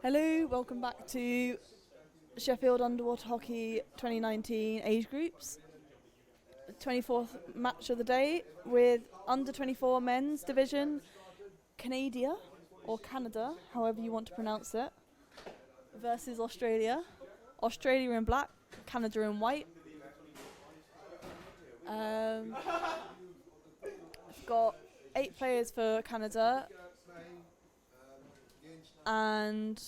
Hello, welcome back to Sheffield Underwater Hockey 2019 age groups. 24th match of the day with under 24 men's division, Canada, or Canada, however you want to pronounce it, versus Australia. Australia in black, Canada in white. I've got 8 players for Canada, and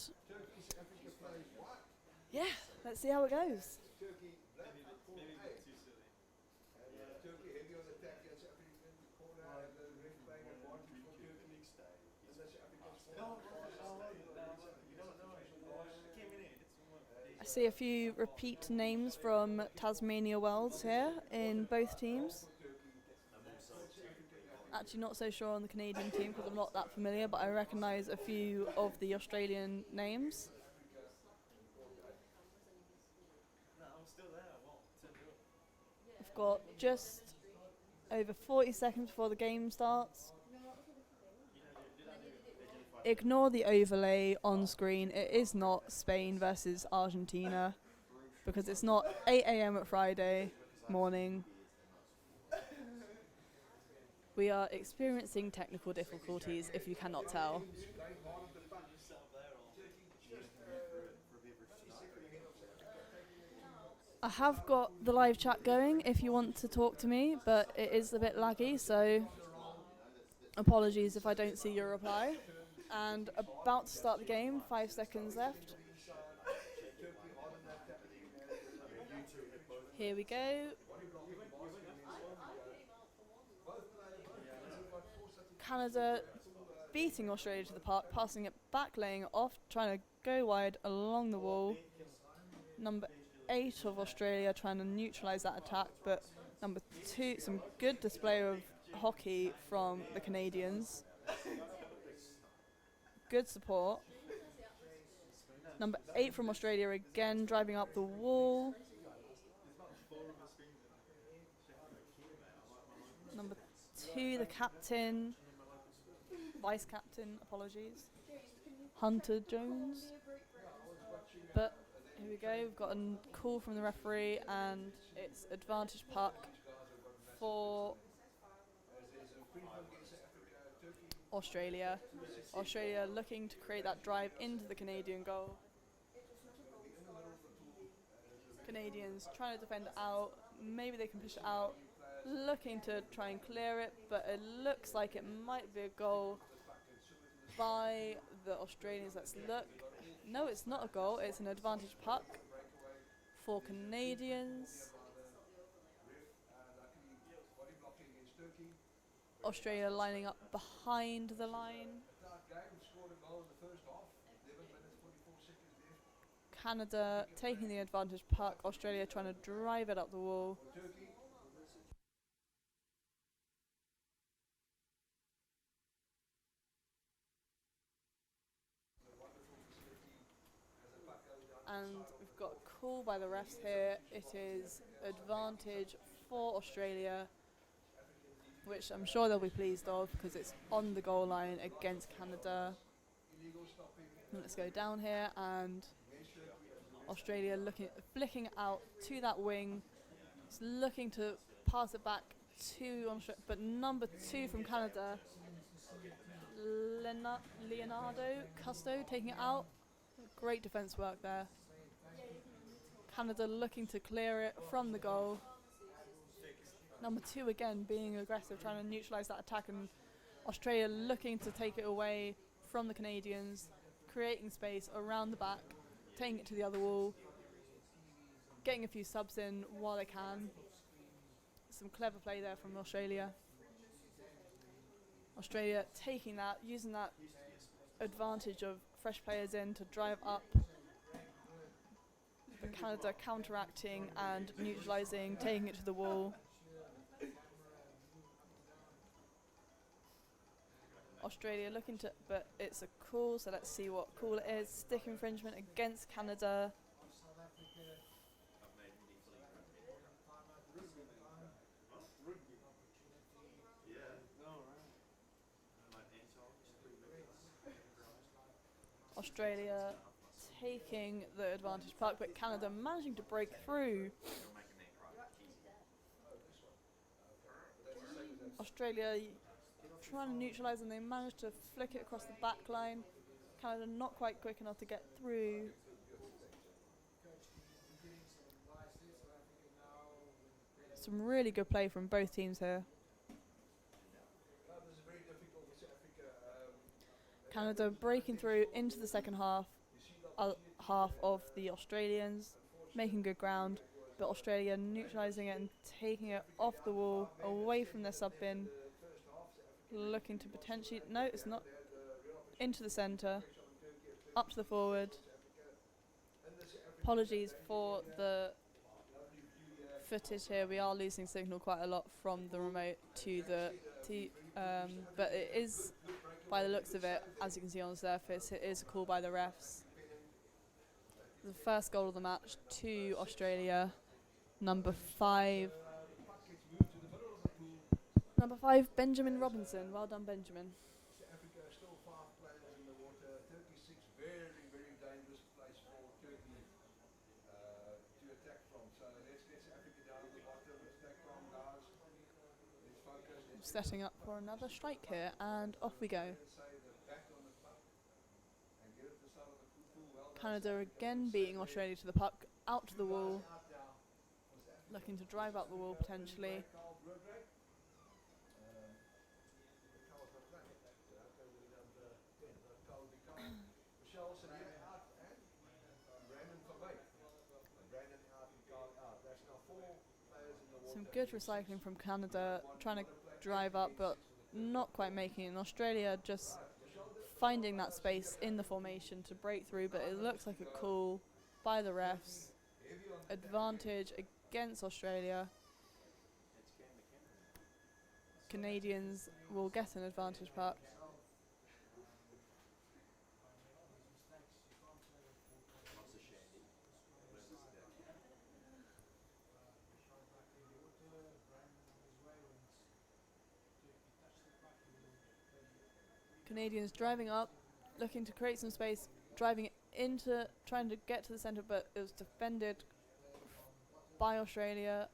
yeah, let's see how it goes. I see a few repeat names from Tasmania Wells here in both teams. Actually, not so sure on the Canadian team because I'm not that familiar, but I recognise a few of the Australian names. We've got just over 40 seconds before the game starts. Ignore the overlay on screen. It is not Spain versus Argentina because it's not 8 a.m. at Friday morning. We are experiencing technical difficulties, if you cannot tell. I have got the live chat going if you want to talk to me, but it is a bit laggy, so apologies if I don't see your reply. And about to start the game, 5 seconds left. Here we go. Canada beating Australia to the park, passing it back, laying it off, trying to go wide along the wall. Number 8 of Australia trying to neutralise that attack, but number 2, some good display of hockey from the Canadians. Good support. Number 8 from Australia again driving up the wall. Number 2, the captain, vice captain, apologies, Hunter Jones. But here we go, we've got a call from the referee and it's advantage puck for Australia. Australia looking to create that drive into the Canadian goal. Canadians trying to defend it out, maybe they can push it out, looking to try and clear it, but it looks like it might be a goal by the Australians. Let's look. No, it's not a goal, it's an advantage puck for Canadians. Australia lining up behind the line. Canada taking the advantage puck, Australia trying to drive it up the wall. And we've got a call by the refs here. It is advantage for Australia, which I'm sure they'll be pleased of because it's on the goal line against Canada. Let's go down here, and Australia flicking out to that wing. It's looking to pass it back to Australia, but number 2 from Canada, Leonardo Custo, taking it out. Great defence work there. Canada looking to clear it from the goal. Number 2 again being aggressive, trying to neutralise that attack, and Australia looking to take it away from the Canadians, creating space around the back, taking it to the other wall, getting a few subs in while they can. Some clever play there from Australia. Australia taking that, using that advantage of fresh players in to drive up. But Canada counteracting and neutralising, taking it to the wall. Australia looking to, but it's a call, so let's see what call it is. Stick infringement against Canada. Australia taking the advantage puck, but Canada managing to break through. Australia trying to neutralise, and they managed to flick it across the back line. Canada not quite quick enough to get through. Some really good play from both teams here. Canada breaking through into the second half, half of the Australians, making good ground, but Australia neutralising it and taking it off the wall, away from their sub bin, looking to potentially, no, it's not, into the centre, up to the forward. Apologies for the footage here, we are losing signal quite a lot from the remote to the but it is, by the looks of it, as you can see on the surface, it is a call by the refs. The first goal of the match to Australia, number 5, Benjamin Robinson. Well done, Benjamin. Setting up for another strike here, and off we go. Canada again beating Australia to the puck, out to the wall, looking to drive up the wall potentially. Some good recycling from Canada, trying to drive up but not quite making it. And Australia just finding that space in the formation to break through, but it looks like a call by the refs. Advantage against Australia. Canadians will get an advantage puck. Canadians driving up, looking to create some space, driving it into, trying to get to the centre, but it was defended by Australia.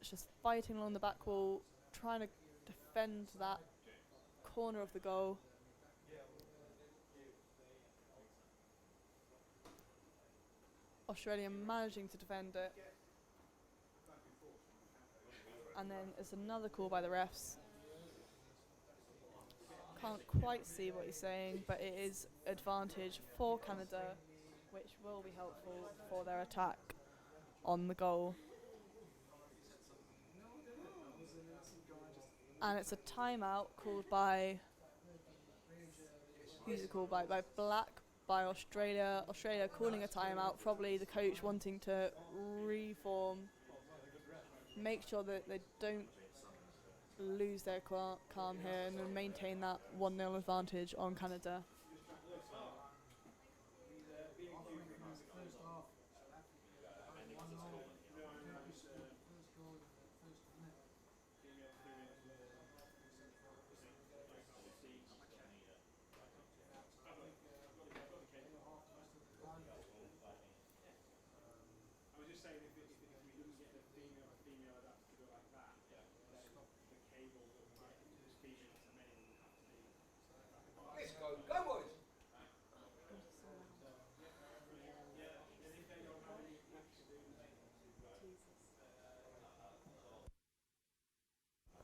It's just fighting along the back wall, trying to defend that corner of the goal. Australia managing to defend it. And then it's another call by the refs. Can't quite see what he's saying, but it is advantage for Canada, which will be helpful for their attack on the goal. And it's a timeout called by, who's it called by? By Black, by Australia. Australia calling a timeout, probably the coach wanting to reform, make sure that they don't lose their calm here and maintain that 1-0 advantage on Canada.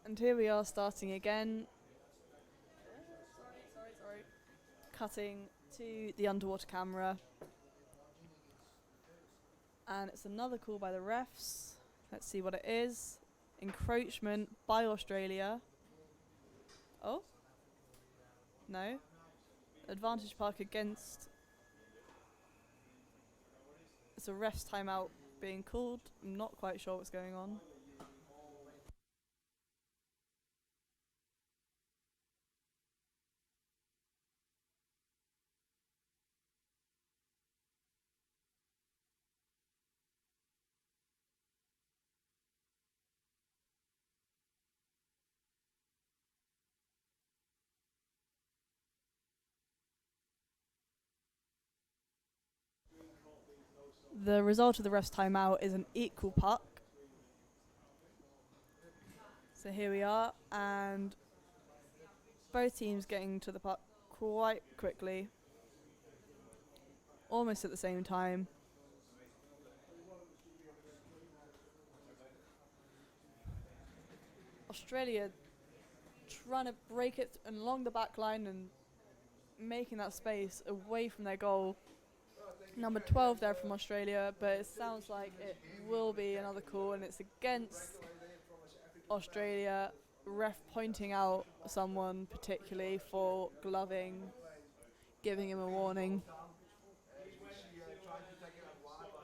And here we are starting again. Sorry. Cutting to the underwater camera. And it's another call by the refs. Let's see what it is. Encroachment by Australia. Oh? No. Advantage puck against. It's a ref's timeout being called. I'm not quite sure what's going on. The result of the ref's timeout is an equal puck. So here we are, and both teams getting to the puck quite quickly, almost at the same time. Australia trying to break it along the back line and making that space away from their goal. Number 12 there from Australia, but it sounds like it will be another call, and it's against Australia. Ref pointing out someone particularly for gloving, giving him a warning.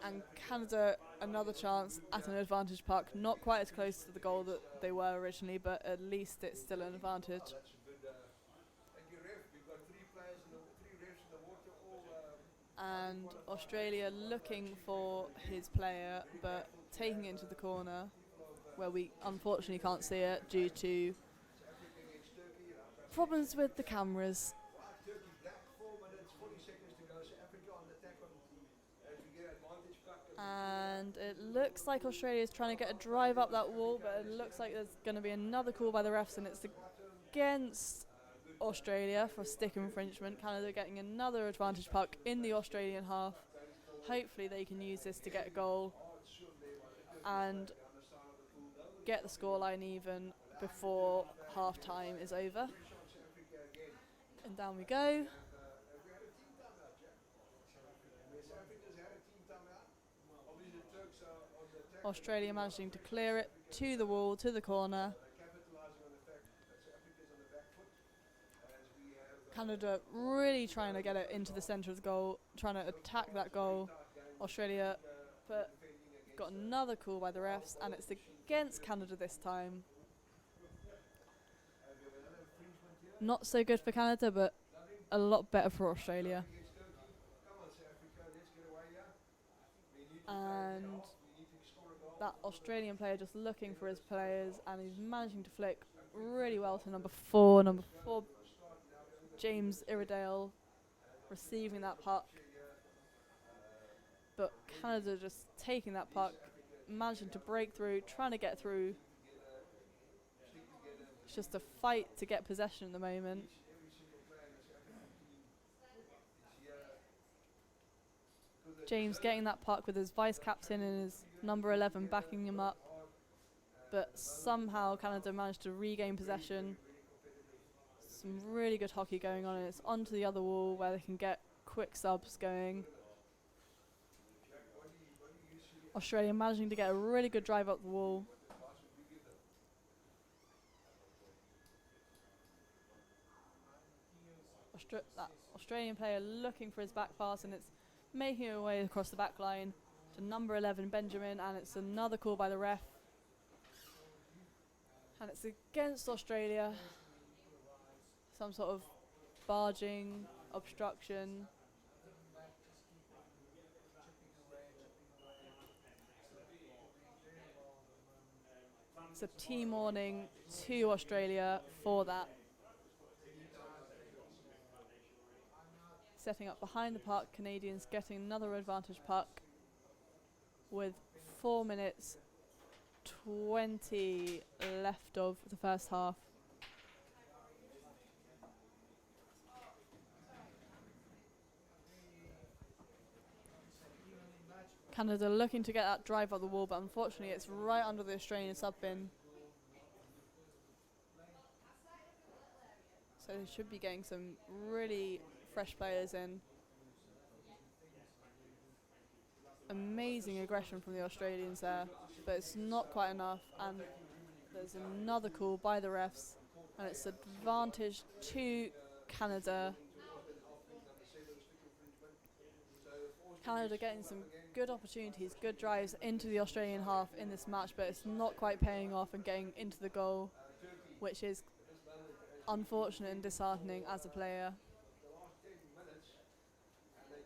And Canada another chance at an advantage puck, not quite as close to the goal that they were originally, but at least it's still an advantage. And Australia looking for his player, but taking it into the corner, where we unfortunately can't see it due to problems with the cameras. And it looks like Australia is trying to get a drive up that wall, but it looks like there's going to be another call by the refs, and it's against Australia for stick infringement. Canada getting another advantage puck in the Australian half. Hopefully they can use this to get a goal and get the scoreline even before half time is over. And down we go. Australia managing to clear it to the wall, to the corner. Canada really trying to get it into the centre of the goal, trying to attack that goal. Australia, but got another call by the refs, and it's against Canada this time. Not so good for Canada, but a lot better for Australia. And that Australian player just looking for his players, and he's managing to flick really well to number 4. Number 4, James Iredale, receiving that puck. But Canada just taking that puck, managing to break through, trying to get through. It's just a fight to get possession at the moment. James getting that puck with his vice captain and his number 11 backing him up. But somehow Canada managed to regain possession. Some really good hockey going on, and it's onto the other wall where they can get quick subs going. Australia managing to get a really good drive up the wall. That Australian player looking for his back pass, and it's making it away across the back line to number 11 Benjamin, and it's another call by the ref. And it's against Australia. Some sort of barging, obstruction. It's a team warning to Australia for that. Setting up behind the puck, Canadians getting another advantage puck with 4 minutes 20 left of the first half. Canada looking to get that drive up the wall, but unfortunately it's right under the Australian sub bin. So they should be getting some really fresh players in. Amazing aggression from the Australians there, but it's not quite enough, and there's another call by the refs, and it's advantage to Canada. Canada getting some good opportunities, good drives into the Australian half in this match, but it's not quite paying off and getting into the goal, which is unfortunate and disheartening as a player.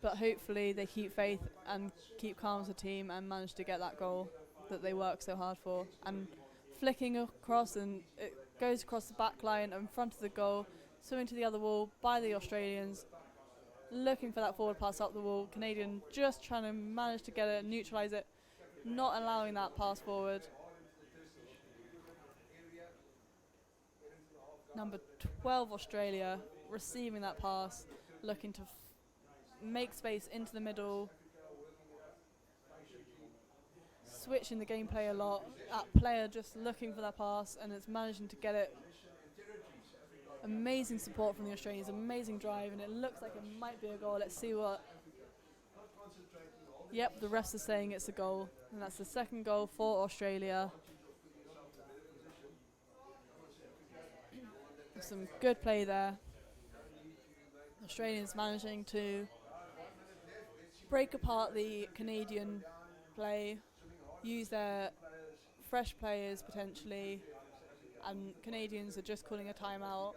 But hopefully they keep faith and keep calm as a team and manage to get that goal that they work so hard for. And flicking across, and it goes across the back line in front of the goal, swimming to the other wall by the Australians. looking for that forward pass up the wall. Canadian just trying to manage to get it, neutralise it, not allowing that pass forward. Number 12 Australia receiving that pass, looking to make space into the middle, switching the gameplay a lot. That player just looking for that pass and it's managing to get it. Amazing support from the Australians, amazing drive, and it looks like it might be a goal. Let's see what. Yep, the refs are saying it's a goal, and that's the second goal for Australia. Some good play there. Australians managing to break apart the Canadian play, use their fresh players potentially, and Canadians are just calling a timeout.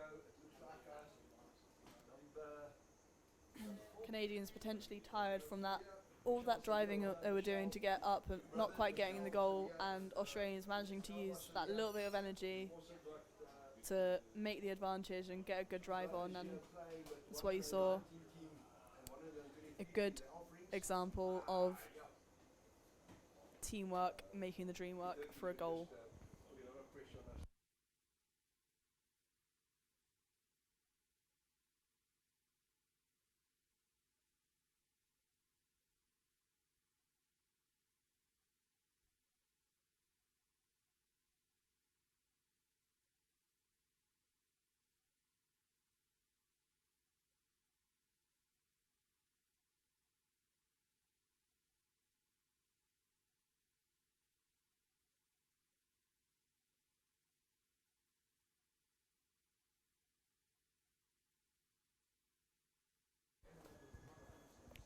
Canadians potentially tired from that, all that driving they were doing to get up and not quite getting in the goal, and Australians managing to use that little bit of energy to make the advantage and get a good drive on, and that's what you saw. A good example of teamwork making the dream work for a goal.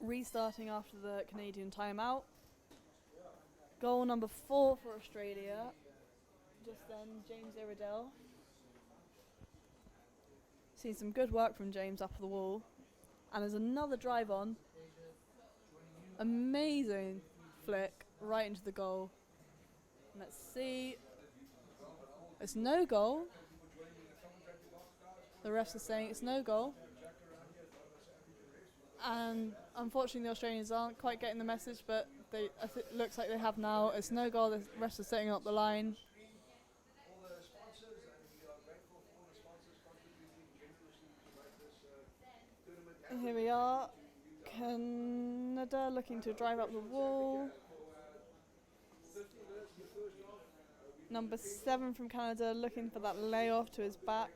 Restarting after the Canadian timeout. Goal number 4 for Australia. Just then, James Iredell. Seen some good work from James up the wall. And there's another drive on. Amazing flick right into the goal. Let's see. It's no goal. The refs are saying it's no goal. And unfortunately the Australians aren't quite getting the message, but it looks like they have now. It's no goal. The refs are setting up the line. And here we are. Canada looking to drive up the wall. Number 7 from Canada looking for that layoff to his back.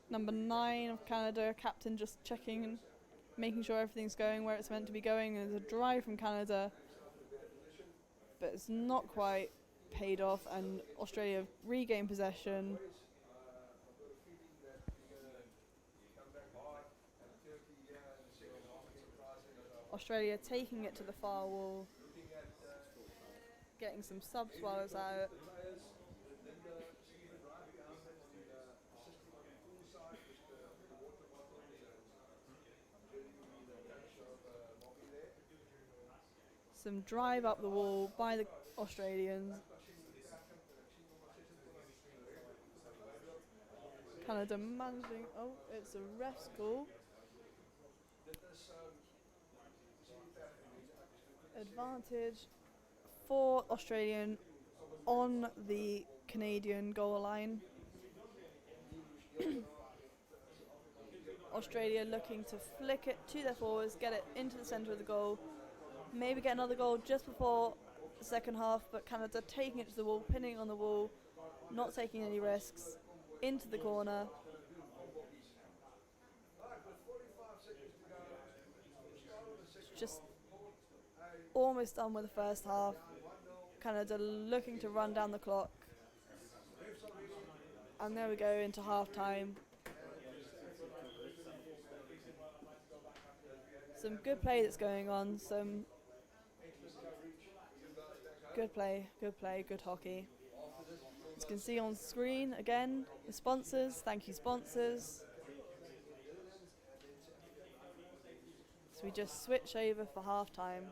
Number 9 of Canada, captain, just checking, making sure everything's going where it's meant to be going. There's a drive from Canada, but it's not quite paid off, and Australia regain possession. Australia taking it to the far wall, getting some sub swallows out. Some drive up the wall by the Australians. Canada managing. Oh, it's a ref's call. Advantage for Australian on the Canadian goal line. Australia looking to flick it to their forwards, get it into the centre of the goal, maybe get another goal just before the second half, but Canada taking it to the wall, pinning on the wall, not taking any risks, into the corner. Just almost done with the first half. Canada looking to run down the clock. And there we go into half time. Some good play that's going on, some good play, good hockey. As you can see on screen again, the sponsors, thank you sponsors. So we just switch over for half time.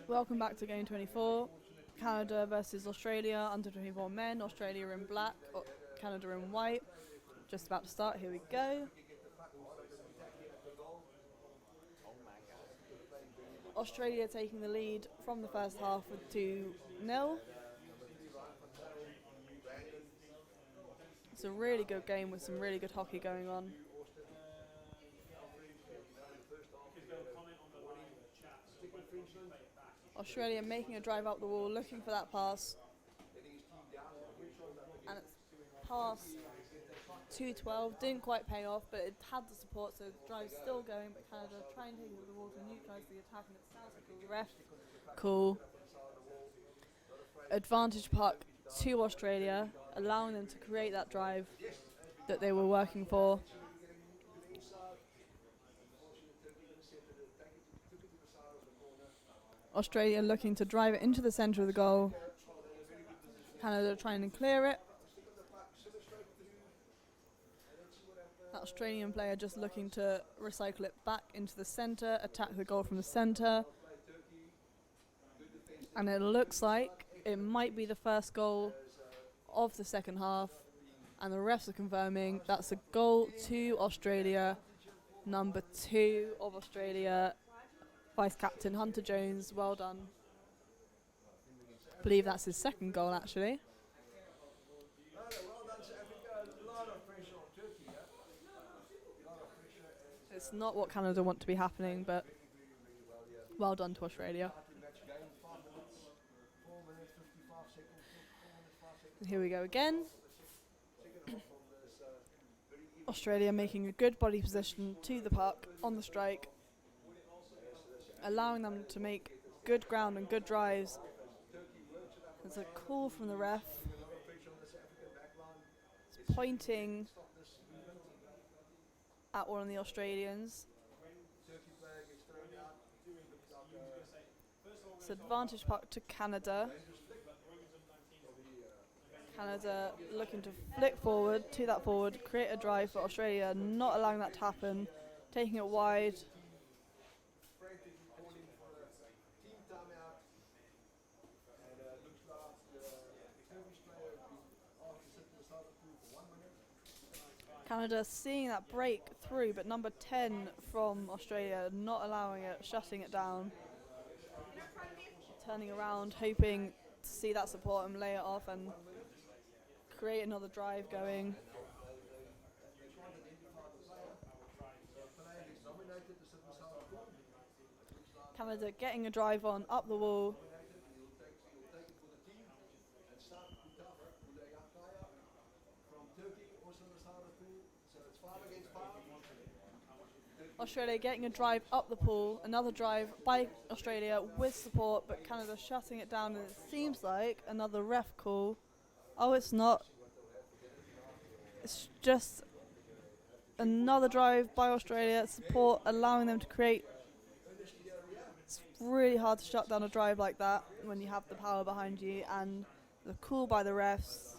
Welcome back to Game 24. Canada versus Australia, under 24 men. Australia in black, Canada in white. Just about to start, here we go. Australia taking the lead from the first half with 2-0. It's a really good game with some really good hockey going on. Australia making a drive up the wall, looking for that pass. And it's past 2-12, didn't quite pay off, but it had the support, so the drive's still going, but Canada trying to take it to the wall to neutralise the attack, and it sounds like the ref. Cool. Advantage puck to Australia, allowing them to create that drive that they were working for. Australia looking to drive it into the centre of the goal. Canada trying to clear it. That Australian player just looking to recycle it back into the centre, attack the goal from the centre. And it looks like it might be the first goal of the second half. And the refs are confirming that's a goal to Australia. Number 2 of Australia, Vice-Captain Hunter Jones, well done. I believe that's his second goal, actually. It's not what Canada want to be happening, but well done to Australia. And here we go again. Australia making a good body position to the puck on the strike, allowing them to make good ground and good drives. There's a call from the ref. It's pointing at one of the Australians. It's advantage puck to Canada. Canada looking to flick forward to that forward, create a drive for Australia, not allowing that to happen, taking it wide. Canada seeing that break through, but number 10 from Australia not allowing it, shutting it down. Turning around, hoping to see that support and lay it off and create another drive going. Canada getting a drive on, up the wall. Australia getting a drive up the pool, another drive by Australia with support, but Canada shutting it down, and it seems like another ref call. Oh, it's not. It's just another drive by Australia, support allowing them to create. It's really hard to shut down a drive like that when you have the power behind you, and the call by the refs.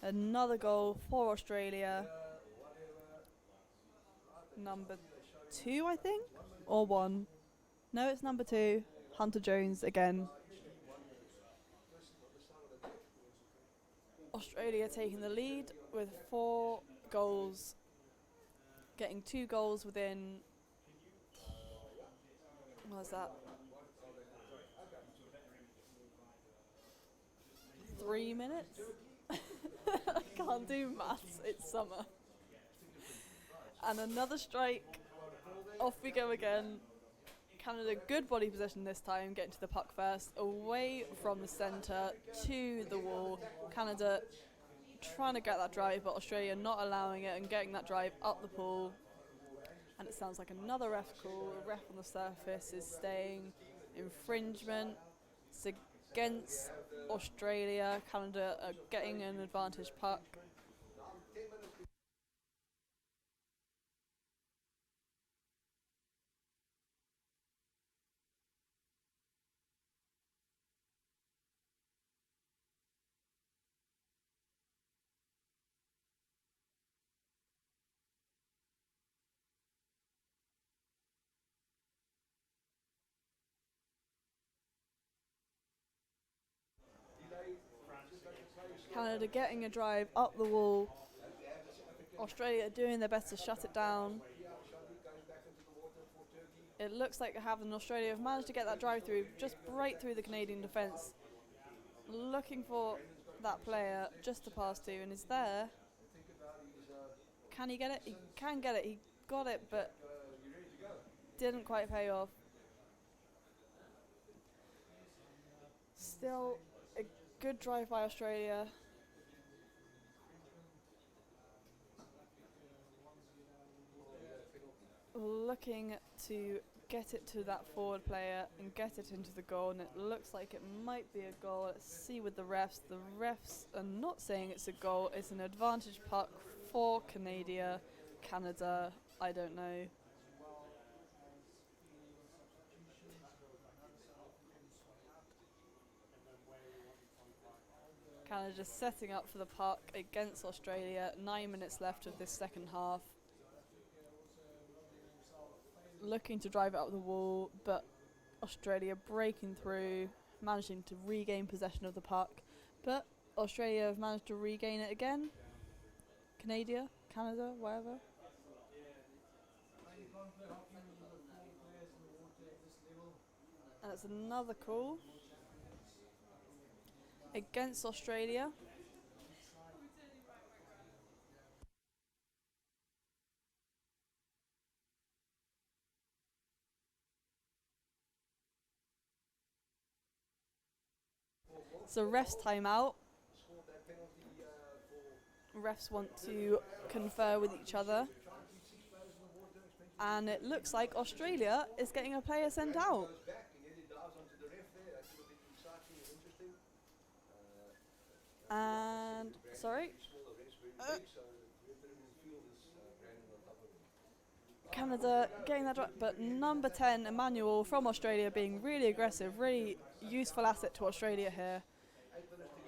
Another goal for Australia. Number 2, I think, or 1. No, it's number 2. Hunter Jones again. Australia taking the lead with 4 goals, getting 2 goals within, what was that, 3 minutes? I can't do maths, it's summer. And another strike, off we go again. Canada good body position this time, getting to the puck first, away from the centre to the wall. Canada trying to get that drive, but Australia not allowing it and getting that drive up the pool. And it sounds like another ref call. A ref on the surface is staying infringement. It's against Australia. Canada are getting an advantage puck. Canada getting a drive up the wall. Australia doing their best to shut it down. It looks like Australia have managed to get that drive through, just right through the Canadian defence. Looking for that player just to pass to, and is there. Can he get it? He can get it. He got it, but didn't quite pay off. Still a good drive by Australia. Looking to get it to that forward player and get it into the goal, and it looks like it might be a goal. Let's see with the refs. The refs are not saying it's a goal. It's an advantage puck for Canada. I don't know. Canada just setting up for the puck against Australia. 9 minutes left of this second half. Looking to drive it up the wall, but Australia breaking through, managing to regain possession of the puck. But Australia have managed to regain it again. Canada, wherever. And it's another call against Australia. So refs timeout. Refs want to confer with each other. And it looks like Australia is getting a player sent out. And, sorry. Canada getting that right, but number 10, Emmanuel from Australia, being really aggressive, really useful asset to Australia here,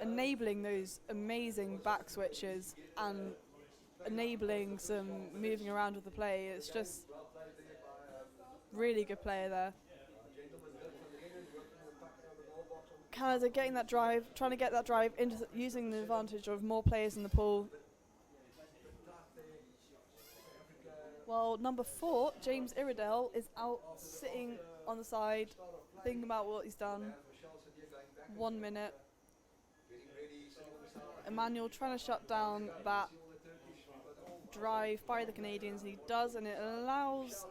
enabling those amazing back switches and enabling some moving around with the play. It's just really good player there. Canada getting that drive, trying to get that drive into using the advantage of more players in the pool. While number 4, James Iredale, is out sitting on the side, thinking about what he's done. 1 minute. Emmanuel trying to shut down that drive by the Canadians, and he does, and it allows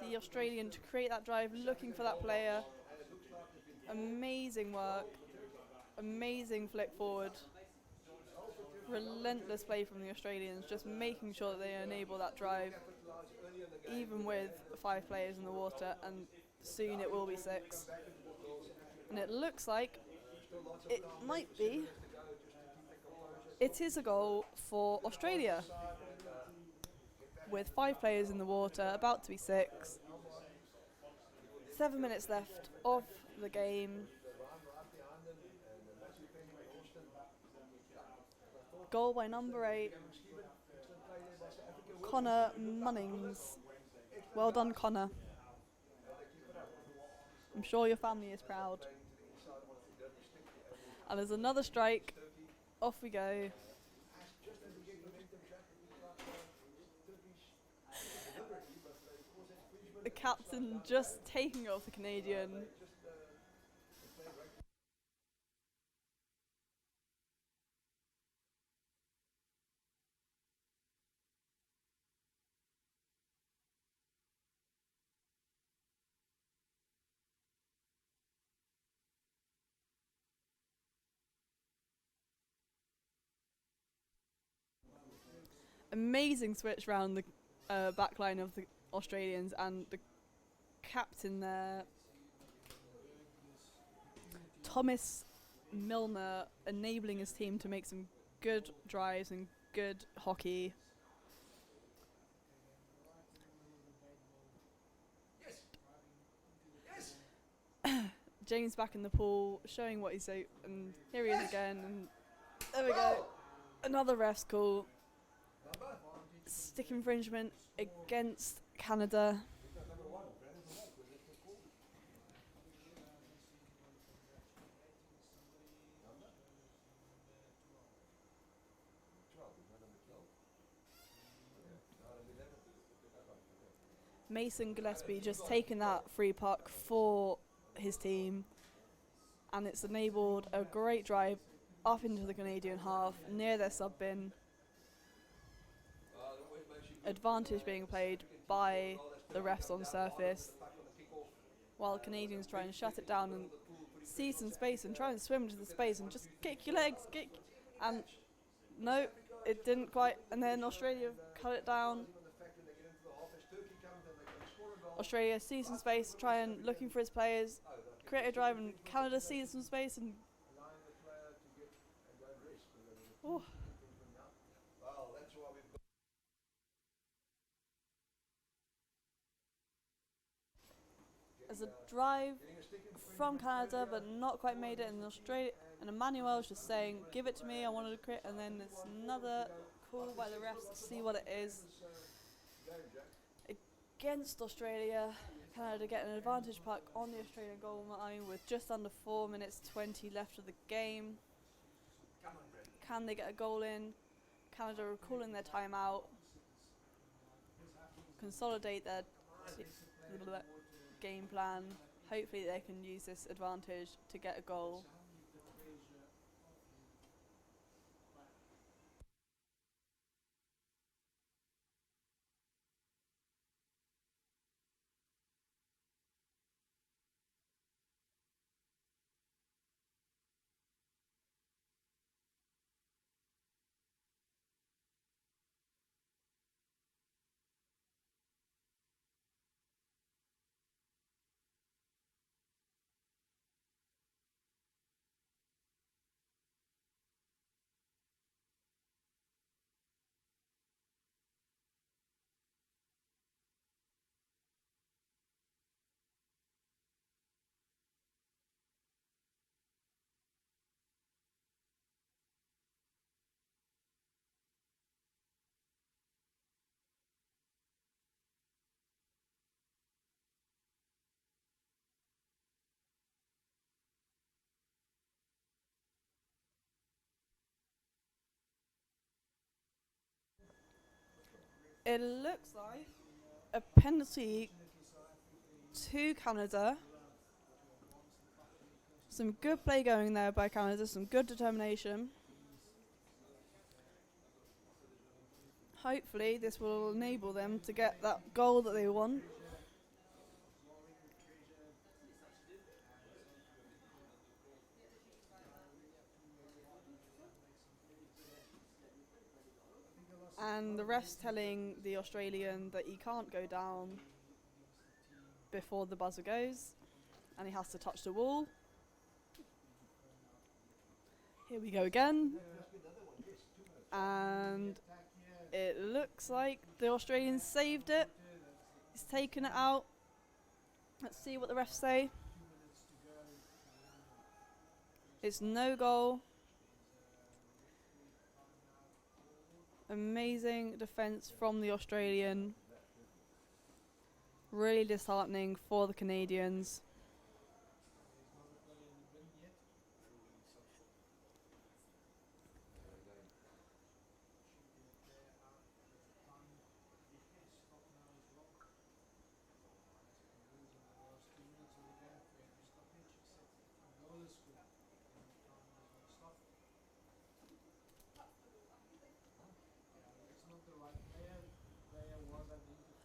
the Australian to create that drive, looking for that player. Amazing work, amazing flick forward, relentless play from the Australians, just making sure that they enable that drive, even with 5 players in the water, and soon it will be 6. And it looks like it might be. It is a goal for Australia, with 5 players in the water, about to be 6. 7 minutes left of the game. Goal by number 8, Connor Munnings. Well done, Connor. I'm sure your family is proud. And there's another strike. Off we go. The captain just taking off the Canadian. Amazing switch round the back line of the Australians, and the captain there, Thomas Milner, enabling his team to make some good drives and good hockey. James back in the pool, showing what he's so, and here he is again, and there we go. Another ref's call. Stick infringement against Canada. Mason Gillespie just taking that free puck for his team, and it's enabled a great drive up into the Canadian half near their sub bin. Advantage being played by the refs on surface, while the Canadians try and shut it down and see some space and try and swim into the space and just kick your legs, and no, it didn't quite. And then Australia cut it down. Australia sees some space, try and looking for its players, create a drive, and Canada sees some space and. Oh. There's a drive from Canada, but not quite made it in Australia. And Emmanuel's just saying, "Give it to me. I wanted to create." And then there's another call by the refs to see what it is. Against Australia, Canada get an advantage puck on the Australian goal line with just under 4 minutes 20 left of the game. Can they get a goal in? Canada are calling their timeout, consolidate their game plan. Hopefully they can use this advantage to get a goal. It looks like a penalty to Canada. Some good play going there by Canada, some good determination. Hopefully this will enable them to get that goal that they want. And the ref's telling the Australian that he can't go down before the buzzer goes, and he has to touch the wall. Here we go again. And it looks like the Australian saved it. He's taken it out. Let's see what the refs say. It's no goal. Amazing defence from the Australian. Really disheartening for the Canadians.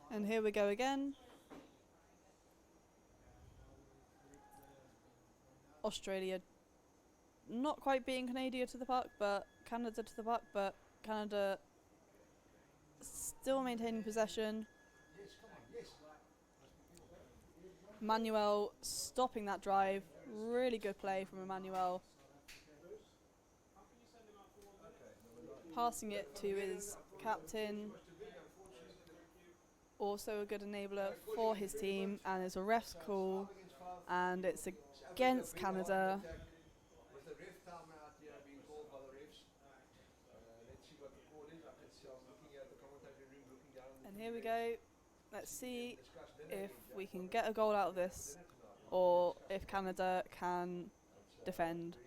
And here we go again. Australia not quite beating Canada to the puck, but Canada to the puck, but Canada still maintaining possession. Emmanuel stopping that drive. Really good play from Emmanuel. Passing it to his captain. Also a good enabler for his team, and it's a ref's call, and it's against Canada. And here we go. Let's see if we can get a goal out of this, or if Canada can defend.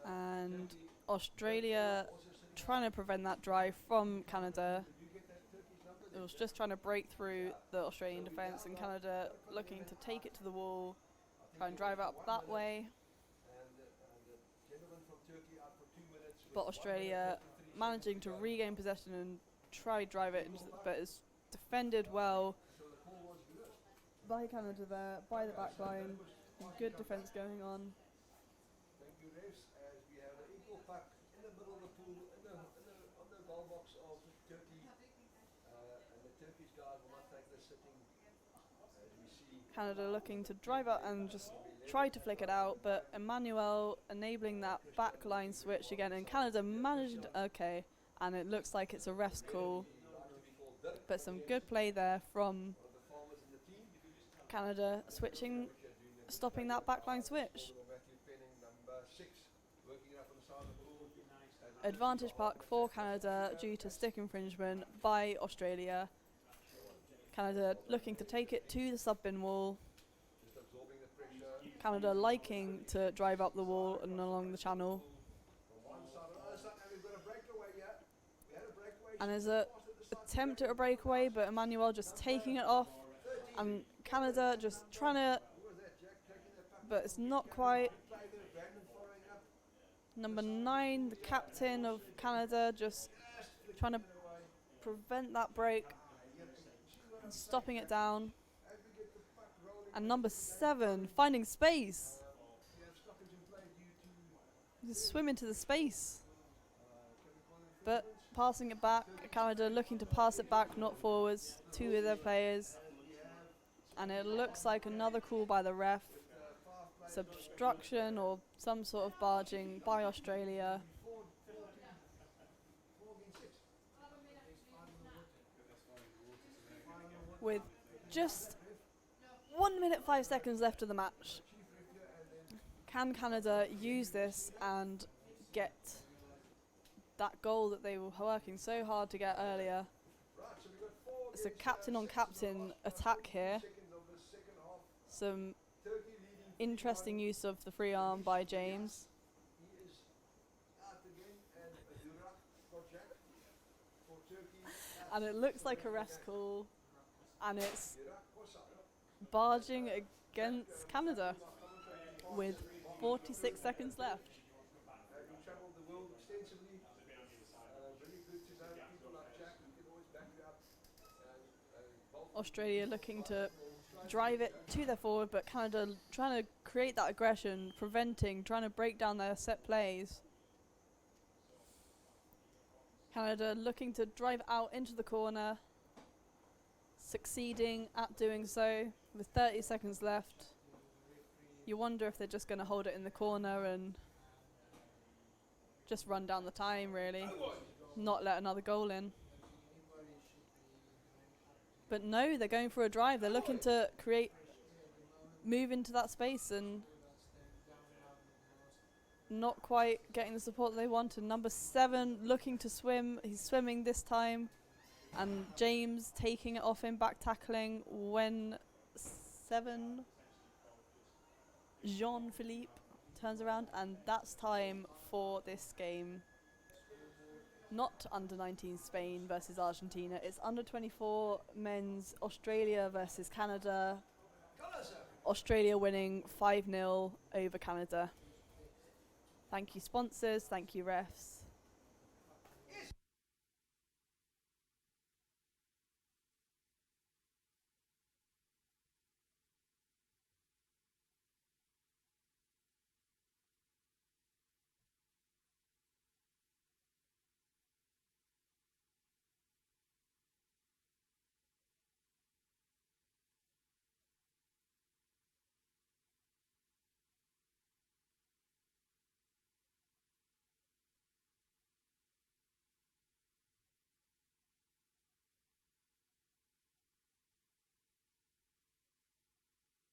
And Australia trying to prevent that drive from Canada. It was just trying to break through the Australian defence, and Canada looking to take it to the wall, try and drive up that way. But Australia managing to regain possession and try drive it, but it's defended well by Canada there, by the back line. Good defence going on. Thank you, refs, as we have an equal puck in the middle of the pool, on the goal box of Turkey, and the Turkish guys will not take this sitting, as we see. Canada looking to drive out and just try to flick it out, but Emmanuel enabling that back line switch again, and Canada managed, okay, and it looks like it's a ref's call, but some good play there from Canada switching, stopping that backline switch. Advantage puck for Canada due to stick infringement by Australia. Canada looking to take it to the sub-bin wall. Canada liking to drive up the wall and along the channel. And there's a attempt at a breakaway, but Emmanuel just taking it off, and Canada just trying to, but it's not quite. Number 9, the captain of Canada, just trying to prevent that break and stopping it down. And number 7, finding space. Just swim into the space. But passing it back, Canada looking to pass it back, not forwards, to their players. And it looks like another call by the ref. Obstruction or some sort of barging by Australia. With just 1 minute 5 seconds left of the match, can Canada use this and get that goal that they were working so hard to get earlier? It's a captain on captain attack here. Some interesting use of the free arm by James. And it looks like a ref's call, and it's barging against Canada with 46 seconds left. Australia looking to drive it to their forward, but Canada trying to create that aggression, preventing, trying to break down their set plays. Canada looking to drive out into the corner, succeeding at doing so with 30 seconds left. You wonder if they're just going to hold it in the corner and just run down the time, really, not let another goal in. But no, they're going for a drive. They're looking to move into that space, and not quite getting the support they wanted. Number 7 looking to swim. He's swimming this time, and James taking it off him, back tackling when 7 Jean-Philippe turns around, and that's time for this game. Not under 19 Spain versus Argentina, it's under 24 men's Australia versus Canada. Australia winning 5-0 over Canada. Thank you sponsors, thank you refs.